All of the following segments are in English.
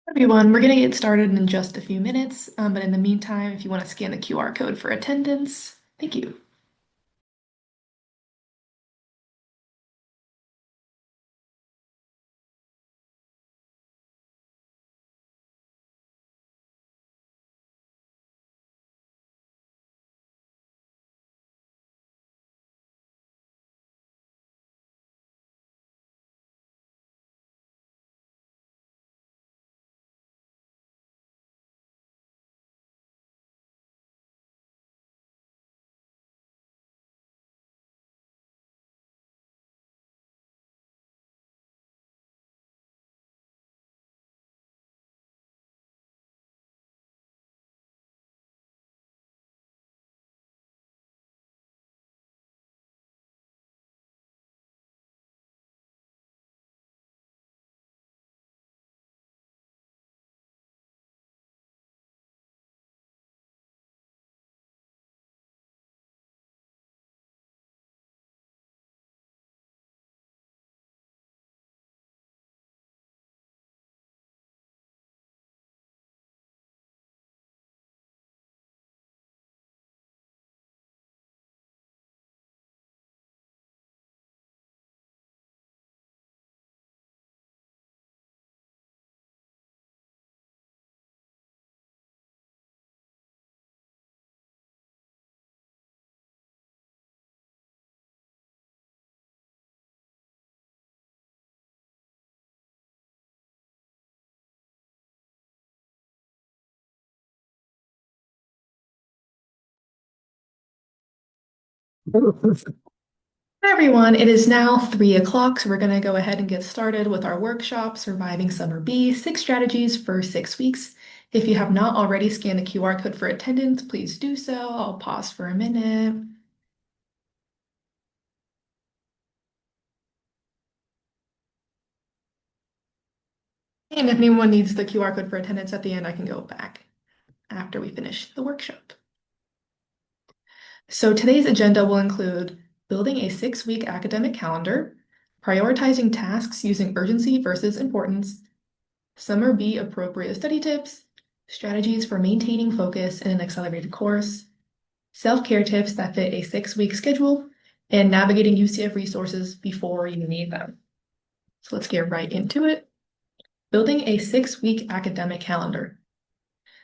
Everyone, we're going to get started in just a few minutes, but in the meantime, if you want to scan the QR code for attendance, thank you. Hi everyone, it is now 3 o'clock, so we're going to go ahead and get started with our workshop, Surviving Summer B, 6 strategies for 6 weeks. If you have not already scanned the QR code for attendance, please do so. I'll pause for a minute. And if anyone needs the QR code for attendance at the end, I can go back after we finish the workshop. So today's agenda will include building a 6-week academic calendar, prioritizing tasks using urgency versus importance, Summer B appropriate study tips, strategies for maintaining focus in an accelerated course, self-care tips that fit a 6-week schedule, and navigating UCF resources before you need them. So let's get right into it. Building a 6-week academic calendar.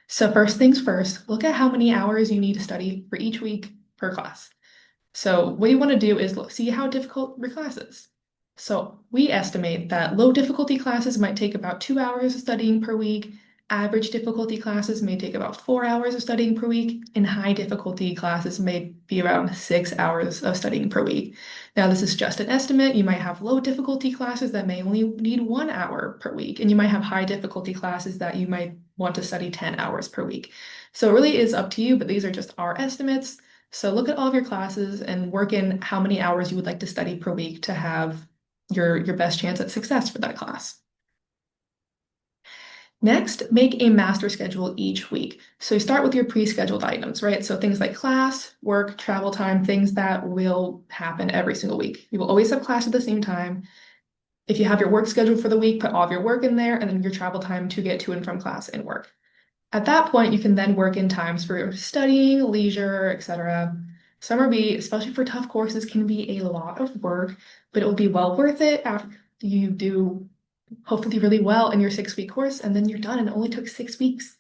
So first things first, look at how many hours you need to study for each week per class. So what you want to do is see how difficult your class is. So we estimate that low difficulty classes might take about 2 hours of studying per week. Average difficulty classes may take about 4 hours of studying per week, and high difficulty classes may be around 6 hours of studying per week. Now, this is just an estimate. You might have low difficulty classes that may only need 1 hour per week, and you might have high difficulty classes that you might want to study 10 hours per week. So it really is up to you, but these are just our estimates. So look at all of your classes and work in how many hours you would like to study per week to have your best chance at success for that class. Next, make a master schedule each week. So you start with your pre-scheduled items, right? So things like class, work, travel time, things that will happen every single week. You will always have class at the same time. If you have your work scheduled for the week, put all of your work in there and then your travel time to get to and from class and work. At that point, you can then work in times for studying, leisure, etc. Summer B, especially for tough courses, can be a lot of work, but it will be well worth it after you do hopefully really well in your 6-week course, and then you're done, and it only took 6 weeks.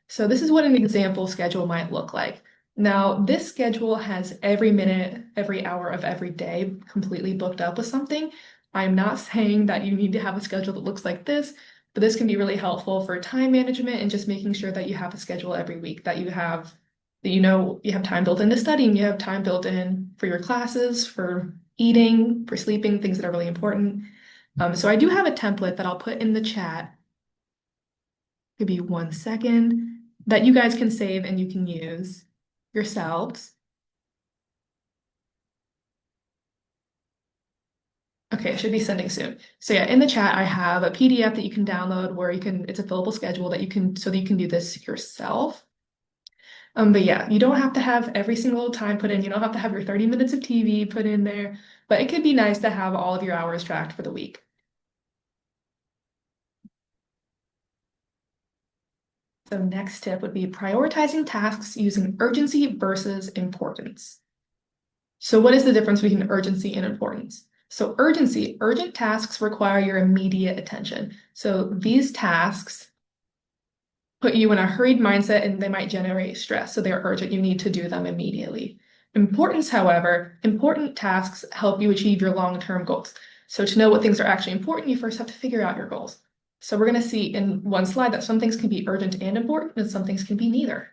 So this is what an example schedule might look like. Now, this schedule has every minute, every hour of every day completely booked up with something. I'm not saying that you need to have a schedule that looks like this, but this can be really helpful for time management and just making sure that you have a schedule every week, that you have, that you have time built into studying, you have time built in for your classes, for eating, for sleeping, things that are really important. So I do have a template that I'll put in the chat. Give me 1 second that you guys can save and you can use yourselves. Okay, I should be sending soon. So yeah, in the chat, I have a PDF that you can download where it's a fillable schedule that you can, so that you can do this yourself. But yeah, you don't have to have every single time put in. You don't have to have your 30 minutes of TV put in there, but it could be nice to have all of your hours tracked for the week. So next tip would be prioritizing tasks using urgency versus importance. So what is the difference between urgency and importance? So urgent tasks require your immediate attention. So these tasks put you in a hurried mindset and they might generate stress. So they're urgent. You need to do them immediately. Importance, however, important tasks help you achieve your long-term goals. So to know what things are actually important, you first have to figure out your goals. So we're going to see in one slide that some things can be urgent and important, and some things can be neither.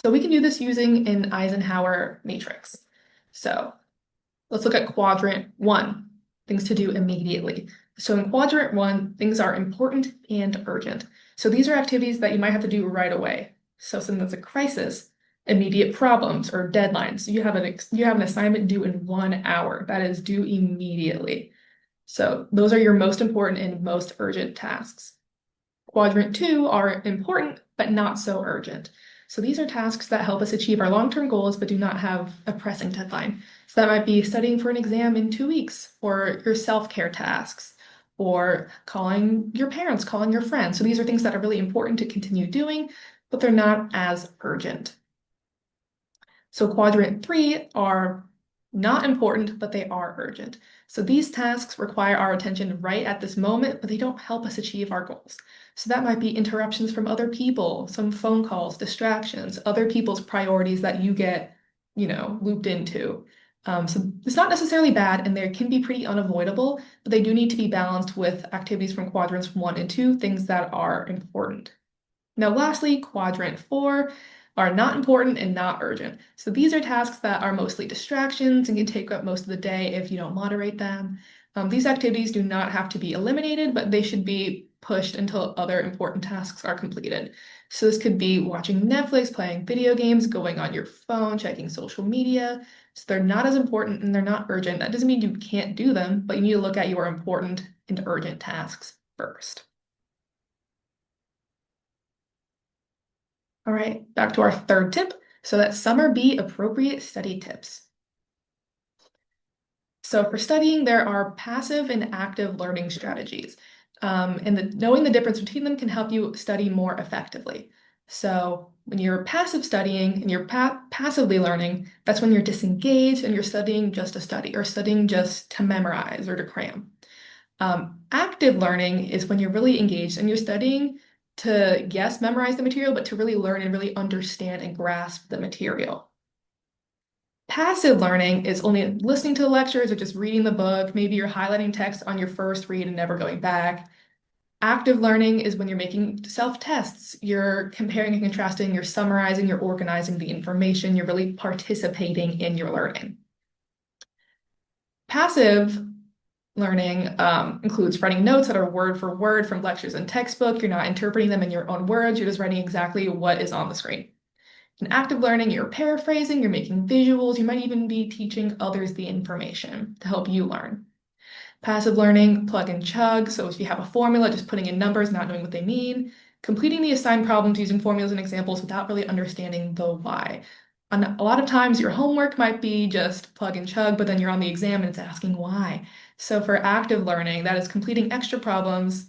So we can do this using an Eisenhower matrix. So let's look at quadrant 1, things to do immediately. So in quadrant 1, things are important and urgent. So these are activities that you might have to do right away. So something that's a crisis, immediate problems or deadlines. So you have an assignment due in 1 hour that is due immediately. So those are your most important and most urgent tasks. Quadrant 2 are important, but not so urgent. So these are tasks that help us achieve our long-term goals, but do not have a pressing deadline. So that might be studying for an exam in 2 weeks, or your self-care tasks, or calling your parents, calling your friends. So these are things that are really important to continue doing, but they're not as urgent. So quadrant 3 are not important, but they are urgent. So these tasks require our attention right at this moment, but they don't help us achieve our goals. So that might be interruptions from other people, some phone calls, distractions, other people's priorities that you get, looped into. So it's not necessarily bad, and they can be pretty unavoidable, but they do need to be balanced with activities from quadrants 1 and 2, things that are important. Now, lastly, quadrant 4 are not important and not urgent. So these are tasks that are mostly distractions and can take up most of the day if you don't moderate them. These activities do not have to be eliminated, but they should be pushed until other important tasks are completed. So this could be watching Netflix, playing video games, going on your phone, checking social media. So they're not as important and they're not urgent. That doesn't mean you can't do them, but you need to look at your important and urgent tasks first. All right, back to our third tip. So that summer be appropriate study tips. So for studying, there are passive and active learning strategies. And knowing the difference between them can help you study more effectively. So when you're passive studying and you're passively learning, that's when you're disengaged and you're studying just to study or studying just to memorize or to cram. Active learning is when you're really engaged and you're studying to, yes, memorize the material, but to really learn and really understand and grasp the material. Passive learning is only listening to the lectures or just reading the book. Maybe you're highlighting text on your first read and never going back. Active learning is when you're making self-tests, you're comparing and contrasting, you're summarizing, you're organizing the information, you're really participating in your learning. Passive learning includes writing notes that are word for word from lectures and textbook. You're not interpreting them in your own words. You're just writing exactly what is on the screen. In active learning, you're paraphrasing, you're making visuals. You might even be teaching others the information to help you learn. Passive learning, plug and chug. So if you have a formula, just putting in numbers, not knowing what they mean. Completing the assigned problems using formulas and examples without really understanding the why. And a lot of times your homework might be just plug and chug, but then you're on the exam and it's asking why. So for active learning, that is completing extra problems,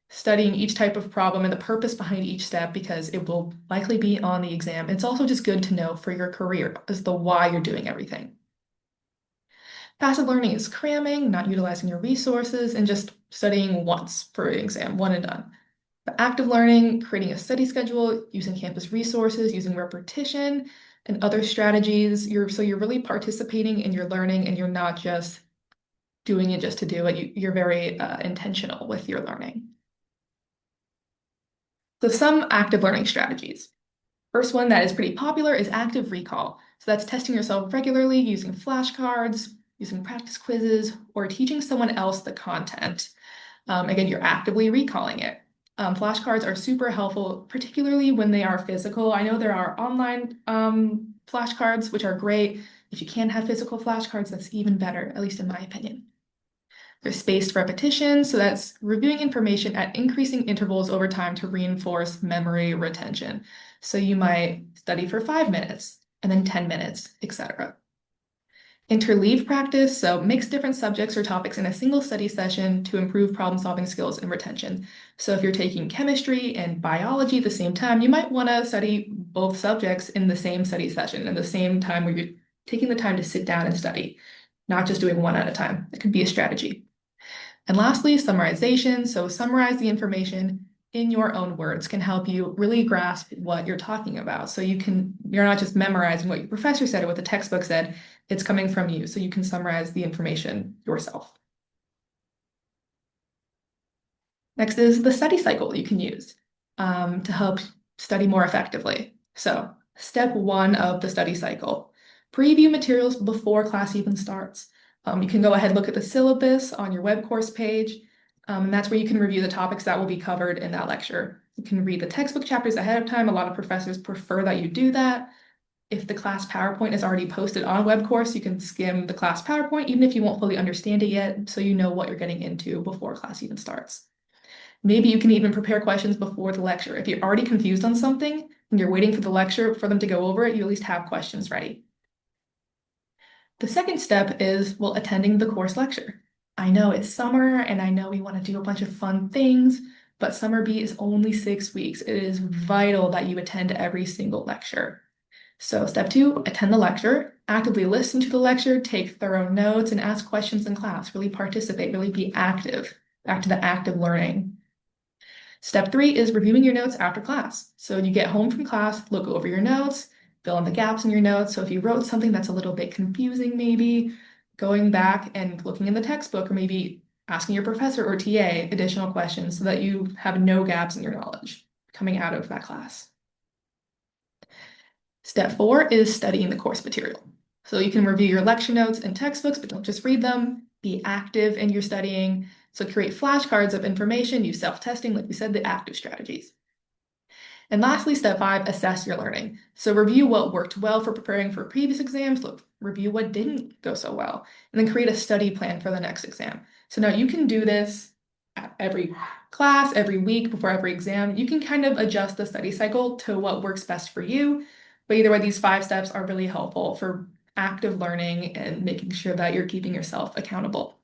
studying each type of problem and the purpose behind each step because it will likely be on the exam. It's also just good to know for your career as the why you're doing everything. Passive learning is cramming, not utilizing your resources, and just studying once for an exam, one and done. But active learning, creating a study schedule, using campus resources, using repetition, and other strategies. So you're really participating in your learning and you're not just doing it just to do it. You're very intentional with your learning. So some active learning strategies. First one that is pretty popular is active recall. So that's testing yourself regularly using flashcards, using practice quizzes, or teaching someone else the content. Again, you're actively recalling it. Flashcards are super helpful, particularly when they are physical. I know there are online flashcards, which are great. If you can have physical flashcards, that's even better, at least in my opinion. There's spaced repetition, so that's reviewing information at increasing intervals over time to reinforce memory retention. So you might study for 5 minutes and then 10 minutes, etc. Interleave practice, so mix different subjects or topics in a single study session to improve problem-solving skills and retention. So if you're taking chemistry and biology at the same time, you might want to study both subjects in the same study session at the same time where you're taking the time to sit down and study, not just doing one at a time. It could be a strategy. And lastly, summarization. So summarize the information in your own words can help you really grasp what you're talking about. So you're not just memorizing what your professor said or what the textbook said, it's coming from you. So you can summarize the information yourself. Next is the study cycle you can use to help study more effectively. So step one of the study cycle, preview materials before class even starts. You can go ahead and look at the syllabus on your web course page. And that's where you can review the topics that will be covered in that lecture. You can read the textbook chapters ahead of time. A lot of professors prefer that you do that. If the class PowerPoint is already posted on a web course, you can skim the class PowerPoint, even if you won't fully understand it yet, so you know what you're getting into before class even starts. Maybe you can even prepare questions before the lecture. If you're already confused on something and you're waiting for the lecture for them to go over it, you at least have questions ready. The second step is, well, attending the course lecture. I know it's summer and I know we want to do a bunch of fun things, but Summer B is only 6 weeks. It is vital that you attend every single lecture. So step two, attend the lecture, actively listen to the lecture, take thorough notes, and ask questions in class. Really participate, really be active. Back to the active learning. Step three is reviewing your notes after class. So you get home from class, look over your notes, fill in the gaps in your notes. So if you wrote something that's a little bit confusing, maybe going back and looking in the textbook, or maybe asking your professor or TA additional questions so that you have no gaps in your knowledge coming out of that class. Step four is studying the course material. So you can review your lecture notes and textbooks, but don't just read them. Be active in your studying. So create flashcards of information, use self-testing, like we said, the active strategies. And lastly, step five, assess your learning. So review what worked well for preparing for previous exams, review what didn't go so well, and then create a study plan for the next exam. So now you can do this at every class, every week, before every exam. You can kind of adjust the study cycle to what works best for you. But either way, these 5 steps are really helpful for active learning and making sure that you're keeping yourself accountable.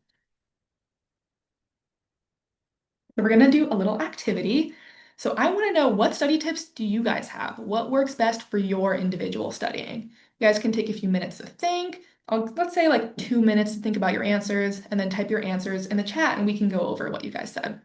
So we're going to do a little activity. So I want to know, what study tips do you guys have? What works best for your individual studying? You guys can take a few minutes to think. Let's say like 2 minutes to think about your answers, and then type your answers in the chat and we can go over what you guys said.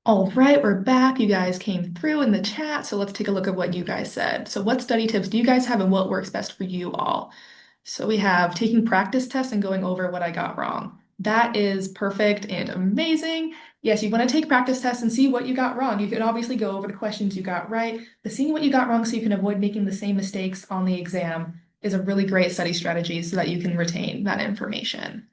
All right, we're back. You guys came through in the chat, so let's take a look at what you guys said. So what study tips do you guys have and what works best for you all? So we have taking practice tests and going over what I got wrong. That is perfect and amazing. Yes, you want to take practice tests and see what you got wrong. You can obviously go over the questions you got right, but seeing what you got wrong so you can avoid making the same mistakes on the exam is a really great study strategy so that you can retain that information.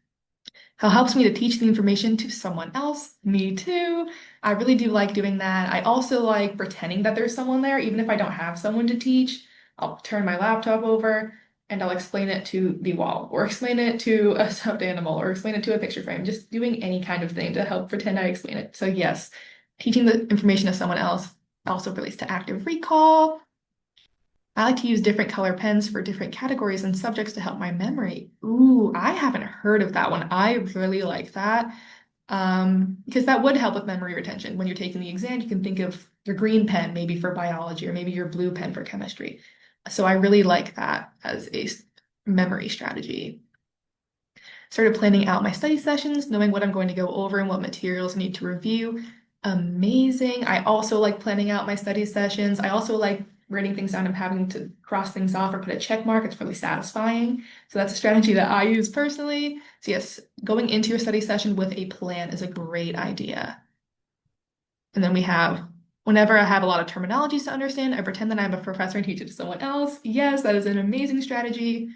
How helps me to teach the information to someone else? Me too. I really do like doing that. I also like pretending that there's someone there, even if I don't have someone to teach. I'll turn my laptop over and I'll explain it to the wall, or explain it to a stuffed animal, or explain it to a picture frame, just doing any kind of thing to help pretend I explain it. So yes, teaching the information to someone else also relates to active recall. I like to use different color pens for different categories and subjects to help my memory. Ooh, I haven't heard of that one. I really like that. Because that would help with memory retention. When you're taking the exam, you can think of your green pen maybe for biology or maybe your blue pen for chemistry. So I really like that as a memory strategy. Started planning out my study sessions, knowing what I'm going to go over and what materials I need to review. Amazing. I also like planning out my study sessions. I also like writing things down and having to cross things off or put a check mark. It's really satisfying. So that's a strategy that I use personally. So yes, going into your study session with a plan is a great idea. And then we have, whenever I have a lot of terminologies to understand, I pretend that I'm a professor and teach it to someone else. Yes, that is an amazing strategy.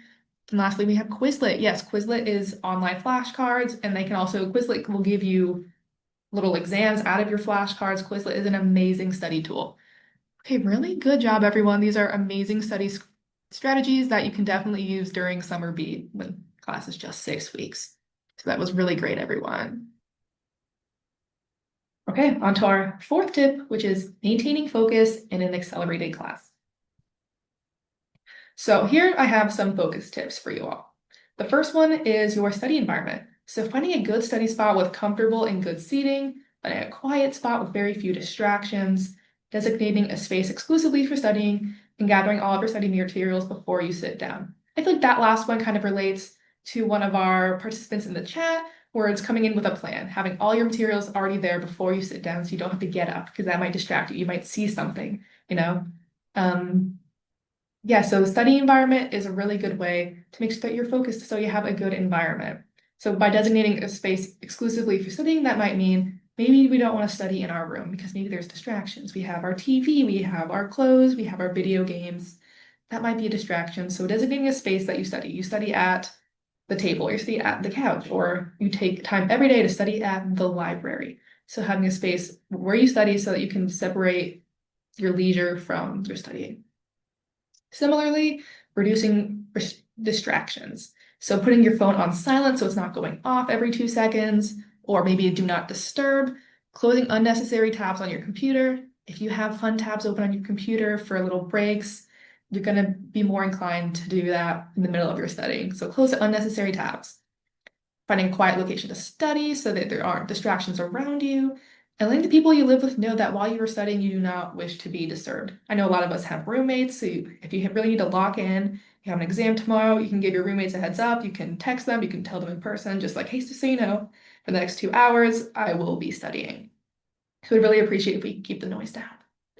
And lastly, we have Quizlet. Yes, Quizlet is online flashcards, and they can also, Quizlet will give you little exams out of your flashcards. Quizlet is an amazing study tool. Okay, really good job, everyone. These are amazing study strategies that you can definitely use during summer B when class is just 6 weeks. So that was really great, everyone. Okay, on to our fourth tip, which is maintaining focus in an accelerated class. So here I have some focus tips for you all. The first one is your study environment. So finding a good study spot with comfortable and good seating, finding a quiet spot with very few distractions, designating a space exclusively for studying, and gathering all of your study materials before you sit down. I feel like that last one kind of relates to one of our participants in the chat, where it's coming in with a plan, having all your materials already there before you sit down so you don't have to get up because that might distract you. You might see something, you know? Yeah, so the study environment is a really good way to make sure that you're focused so you have a good environment. So by designating a space exclusively for studying, that might mean maybe we don't want to study in our room because maybe there's distractions. We have our TV, we have our clothes, we have our video games. That might be a distraction. So designating a space that you study. You study at the table, you study at the couch, or you take time every day to study at the library. So having a space where you study so that you can separate your leisure from your studying. Similarly, reducing distractions. So putting your phone on silent so it's not going off every 2 seconds, or maybe do not disturb, closing unnecessary tabs on your computer. If you have fun tabs open on your computer for little breaks, you're going to be more inclined to do that in the middle of your studying. So close the unnecessary tabs. Finding a quiet location to study so that there aren't distractions around you, and letting the people you live with know that while you are studying, you do not wish to be disturbed. I know a lot of us have roommates, so if you really need to lock in, you have an exam tomorrow, you can give your roommates a heads up, you can text them, you can tell them in person, just like, hey, just so you know, for the next 2 hours, I will be studying. So we'd really appreciate if we could keep the noise down.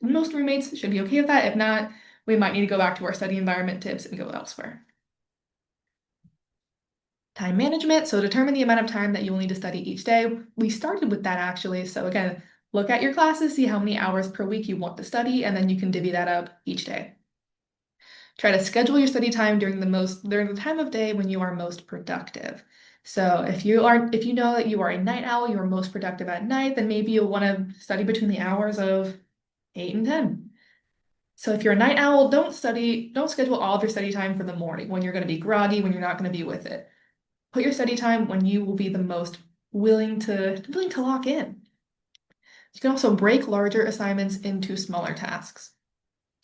Most roommates should be okay with that. If not, we might need to go back to our study environment tips and go elsewhere. Time management, so determine the amount of time that you will need to study each day. We started with that actually. So again, look at your classes, see how many hours per week you want to study, and then you can divvy that up each day. Try to schedule your study time during the time of day when you are most productive. So if you know that you are a night owl, you are most productive at night, then maybe you'll want to study between the hours of 8 and 10. So if you're a night owl, don't schedule all of your study time for the morning when you're going to be groggy, when you're not going to be with it. Put your study time when you will be the most willing to lock in. You can also break larger assignments into smaller tasks.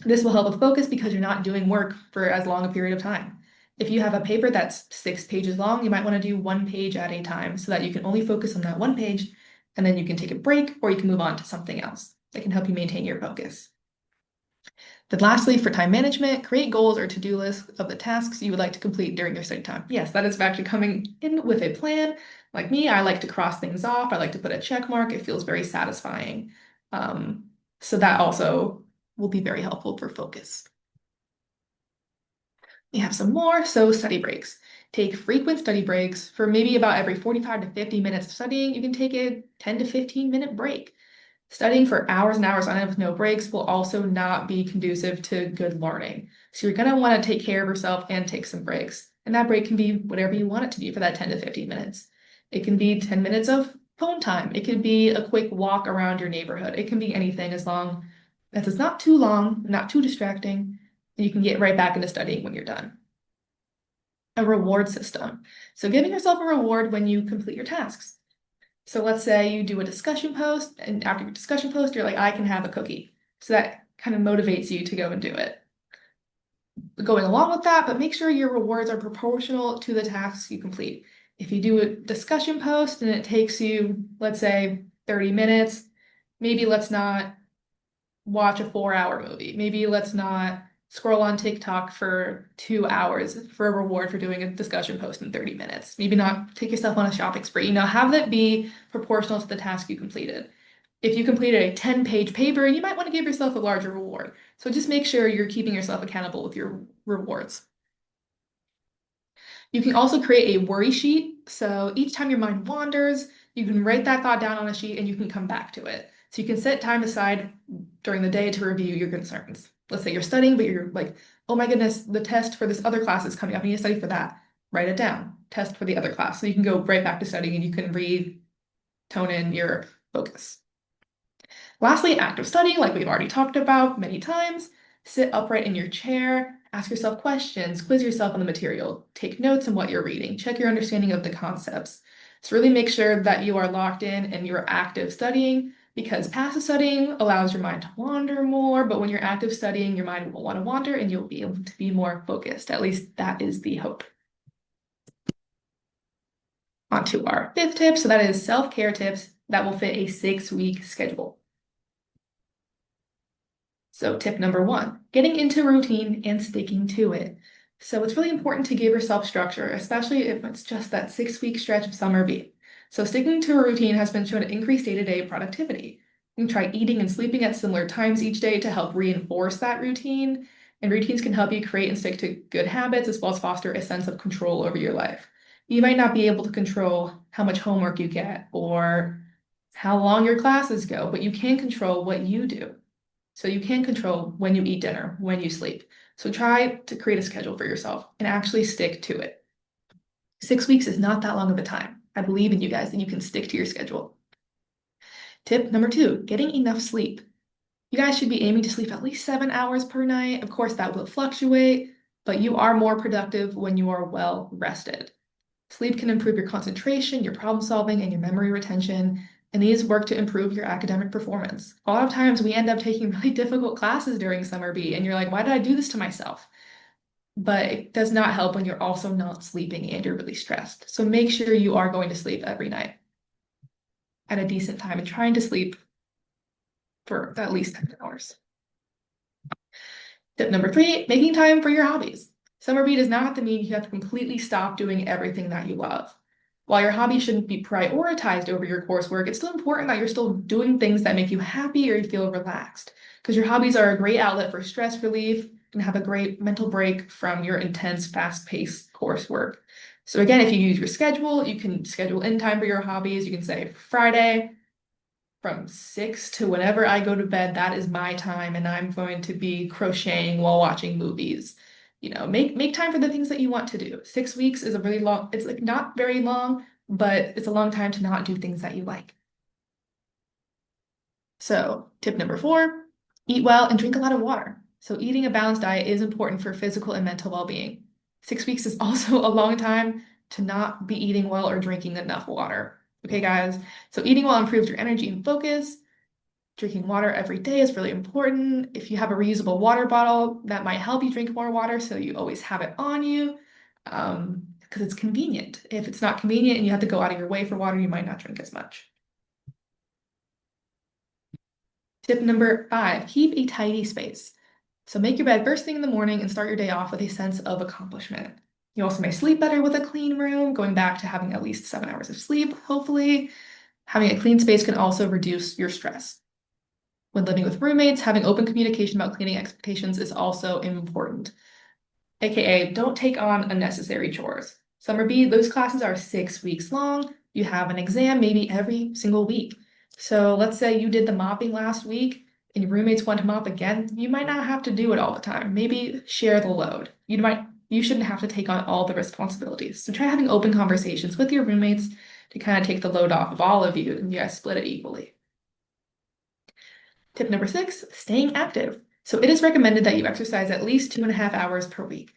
This will help with focus because you're not doing work for as long a period of time. If you have a paper that's 6 pages long, you might want to do 1 page at a time so that you can only focus on that 1 page, and then you can take a break or you can move on to something else that can help you maintain your focus. Then lastly, for time management, create goals or to-do lists of the tasks you would like to complete during your study time. Yes, that is actually coming in with a plan. Like me, I like to cross things off. I like to put a check mark. It feels very satisfying. So that also will be very helpful for focus. We have some more, so study breaks. Take frequent study breaks for maybe about every 45 to 50 minutes of studying. You can take a 10 to 15-minute break. Studying for hours and hours on end with no breaks will also not be conducive to good learning. So you're going to want to take care of yourself and take some breaks. And that break can be whatever you want it to be for that 10 to 15 minutes. It can be 10 minutes of phone time. It could be a quick walk around your neighborhood. It can be anything as long as it's not too long, not too distracting, and you can get right back into studying when you're done. A reward system. So giving yourself a reward when you complete your tasks. So let's say you do a discussion post, and after your discussion post, you're like, I can have a cookie. So that kind of motivates you to go and do it. Going along with that, but make sure your rewards are proportional to the tasks you complete. If you do a discussion post and it takes you, let's say, 30 minutes, maybe let's not watch a 4-hour movie. Maybe let's not scroll on TikTok for 2 hours for a reward for doing a discussion post in 30 minutes. Maybe not take yourself on a shopping spree. Have that be proportional to the task you completed. If you completed a 10-page paper, you might want to give yourself a larger reward. So just make sure you're keeping yourself accountable with your rewards. You can also create a worry sheet. So each time your mind wanders, you can write that thought down on a sheet and you can come back to it. So you can set time aside during the day to review your concerns. Let's say you're studying, but you're like, oh my goodness, the test for this other class is coming up. I need to study for that. Write it down. Test for the other class. So you can go right back to studying and you can tone in your focus. Lastly, active studying, like we've already talked about many times. Sit upright in your chair, ask yourself questions, quiz yourself on the material, take notes on what you're reading, check your understanding of the concepts. So really make sure that you are locked in and you're active studying, because passive studying allows your mind to wander more, but when you're active studying, your mind will want to wander and you'll be able to be more focused. At least that is the hope. On to our fifth tip. So that is self-care tips that will fit a 6-week schedule. So tip number 1, getting into routine and sticking to it. So it's really important to give yourself structure, especially if it's just that 6-week stretch of summer B. So sticking to a routine has been shown to increase day-to-day productivity. You can try eating and sleeping at similar times each day to help reinforce that routine. And routines can help you create and stick to good habits as well as foster a sense of control over your life. You might not be able to control how much homework you get or how long your classes go, but you can control what you do. So you can control when you eat dinner, when you sleep. So try to create a schedule for yourself and actually stick to it. 6 weeks is not that long of a time. I believe in you guys that you can stick to your schedule. Tip number 2, getting enough sleep. You guys should be aiming to sleep at least 7 hours per night. Of course, that will fluctuate, but you are more productive when you are well rested. Sleep can improve your concentration, your problem solving, and your memory retention, and these work to improve your academic performance. A lot of times we end up taking really difficult classes during summer B, and you're like, why did I do this to myself? But it does not help when you're also not sleeping and you're really stressed. So make sure you are going to sleep every night at a decent time and trying to sleep for at least 10 hours. Tip number 3, making time for your hobbies. Summer B does not have to mean you have to completely stop doing everything that you love. While your hobby shouldn't be prioritized over your coursework, it's still important that you're still doing things that make you happy or you feel relaxed, because your hobbies are a great outlet for stress relief and have a great mental break from your intense, fast-paced coursework. So again, if you use your schedule, you can schedule in time for your hobbies. You can say Friday from 6 to whenever I go to bed, that is my time, and I'm going to be crocheting while watching movies. Make time for the things that you want to do. 6 weeks is a really long, it's like not very long, but it's a long time to not do things that you like. So tip number 4, eat well and drink a lot of water. So eating a balanced diet is important for physical and mental well-being. 6 weeks is also a long time to not be eating well or drinking enough water. Okay, guys? So eating well improves your energy and focus. Drinking water every day is really important. If you have a reusable water bottle, that might help you drink more water, so you always have it on you, because it's convenient. If it's not convenient and you have to go out of your way for water, you might not drink as much. Tip number 5, keep a tidy space. So make your bed first thing in the morning and start your day off with a sense of accomplishment. You also may sleep better with a clean room, going back to having at least 7 hours of sleep, hopefully. Having a clean space can also reduce your stress. When living with roommates, having open communication about cleaning expectations is also important. AKA don't take on unnecessary chores. Summer B, those classes are 6 weeks long. You have an exam maybe every single week. So let's say you did the mopping last week and your roommates want to mop again. You might not have to do it all the time. Maybe share the load. You shouldn't have to take on all the responsibilities. So try having open conversations with your roommates to kind of take the load off of all of you and you guys split it equally. Tip number 6, staying active. So it is recommended that you exercise at least 2.5 hours per week.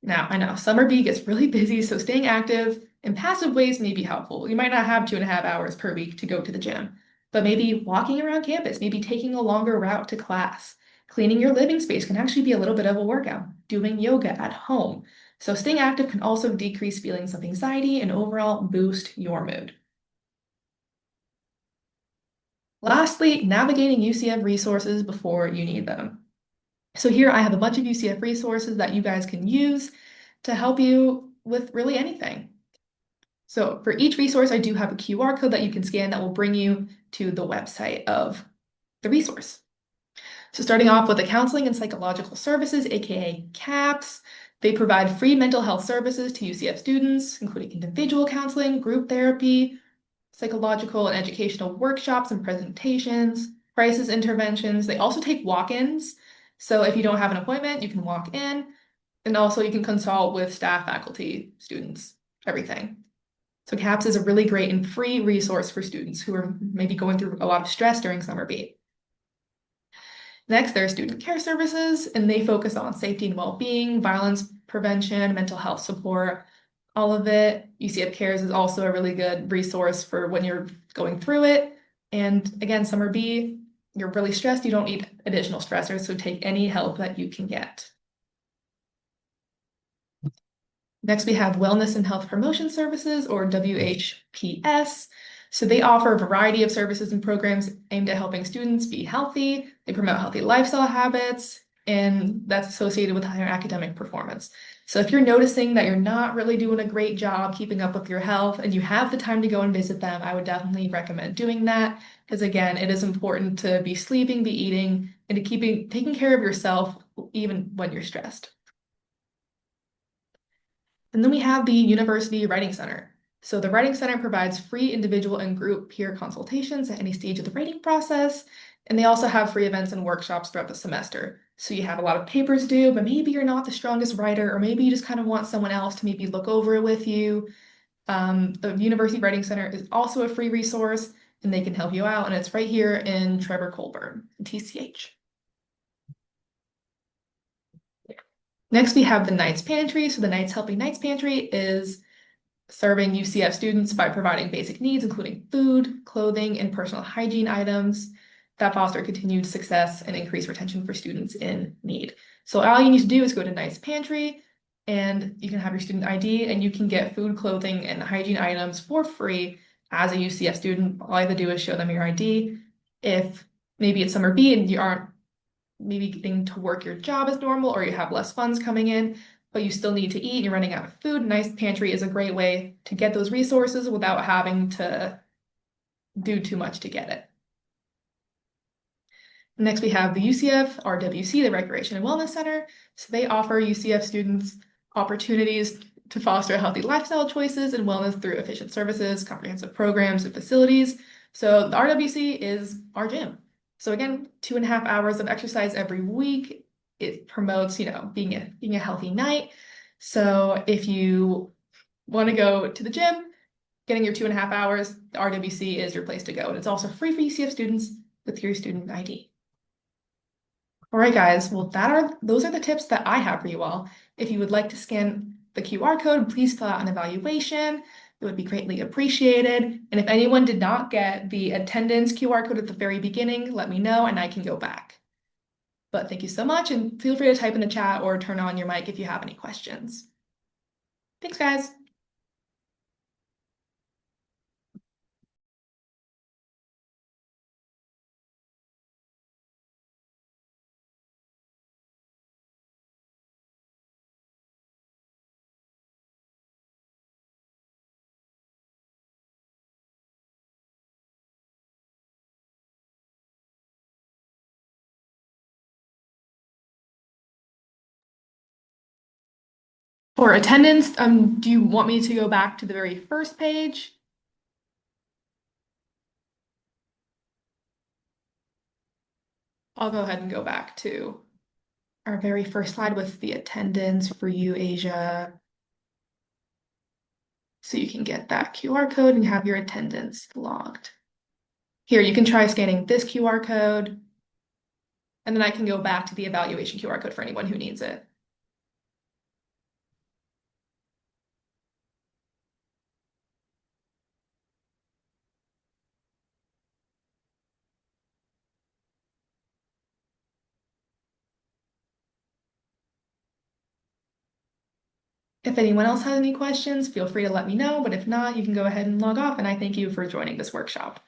Now, I know summer B gets really busy, so staying active in passive ways may be helpful. You might not have 2.5 hours per week to go to the gym, but maybe walking around campus, maybe taking a longer route to class. Cleaning your living space can actually be a little bit of a workout. Doing yoga at home. So staying active can also decrease feelings of anxiety and overall boost your mood. Lastly, navigating UCF resources before you need them. So here I have a bunch of UCF resources that you guys can use to help you with really anything. So for each resource, I do have a QR code that you can scan that will bring you to the website of the resource. So starting off with the Counseling and Psychological Services, aka CAPS, they provide free mental health services to UCF students, including individual counseling, group therapy, psychological and educational workshops and presentations, crisis interventions. They also take walk-ins. So if you don't have an appointment, you can walk in, and also you can consult with staff, faculty, students, everything. So CAPS is a really great and free resource for students who are maybe going through a lot of stress during summer B. Next, there are student care services, and they focus on safety and well-being, violence prevention, mental health support, all of it. UCF Cares is also a really good resource for when you're going through it. And again, summer B, you're really stressed, you don't need additional stressors, so take any help that you can get. Next, we have Wellness and Health Promotion Services, or WHPS. So they offer a variety of services and programs aimed at helping students be healthy. They promote healthy lifestyle habits, and that's associated with higher academic performance. So if you're noticing that you're not really doing a great job keeping up with your health and you have the time to go and visit them, I would definitely recommend doing that. Because again, it is important to be sleeping, be eating, and to taking care of yourself even when you're stressed. And then we have the University Writing Center. So the Writing Center provides free individual and group peer consultations at any stage of the writing process. And they also have free events and workshops throughout the semester. So you have a lot of papers due, but maybe you're not the strongest writer, or maybe you just kind of want someone else to maybe look over it with you. The University Writing Center is also a free resource, and they can help you out. And it's right here in Trevor Colburn, TCH. Next, we have the Knights Pantry. So the Knights Helping Knights Pantry is serving UCF students by providing basic needs, including food, clothing, and personal hygiene items that foster continued success and increase retention for students in need. So all you need to do is go to Knights Pantry, and you can have your student ID, and you can get food, clothing, and hygiene items for free as a UCF student. All you have to do is show them your ID. If maybe it's summer B and you aren't maybe getting to work your job as normal, or you have less funds coming in, but you still need to eat and you're running out of food, Knights Pantry is a great way to get those resources without having to do too much to get it. Next, we have the UCF RWC, the Recreation and Wellness Center. So they offer UCF students opportunities to foster healthy lifestyle choices and wellness through efficient services, comprehensive programs, and facilities. So the RWC is our gym. So again, 2.5 hours of exercise every week. It promotes, being a healthy night. So if you want to go to the gym, getting your 2.5 hours, the RWC is your place to go. And it's also free for UCF students with your student ID. All right, guys. Well, those are the tips that I have for you all. If you would like to scan the QR code, please fill out an evaluation. It would be greatly appreciated. And if anyone did not get the attendance QR code at the very beginning, let me know and I can go back. But thank you so much, and feel free to type in the chat or turn on your mic if you have any questions. Thanks, guys. For attendance, do you want me to go back to the very first page? I'll go ahead and go back to our very first slide with the attendance for you, Asia. So you can get that QR code and have your attendance logged. Here, you can try scanning this QR code, and then I can go back to the evaluation QR code for anyone who needs it. If anyone else has any questions, feel free to let me know, but if not, you can go ahead and log off, and I thank you for joining this workshop.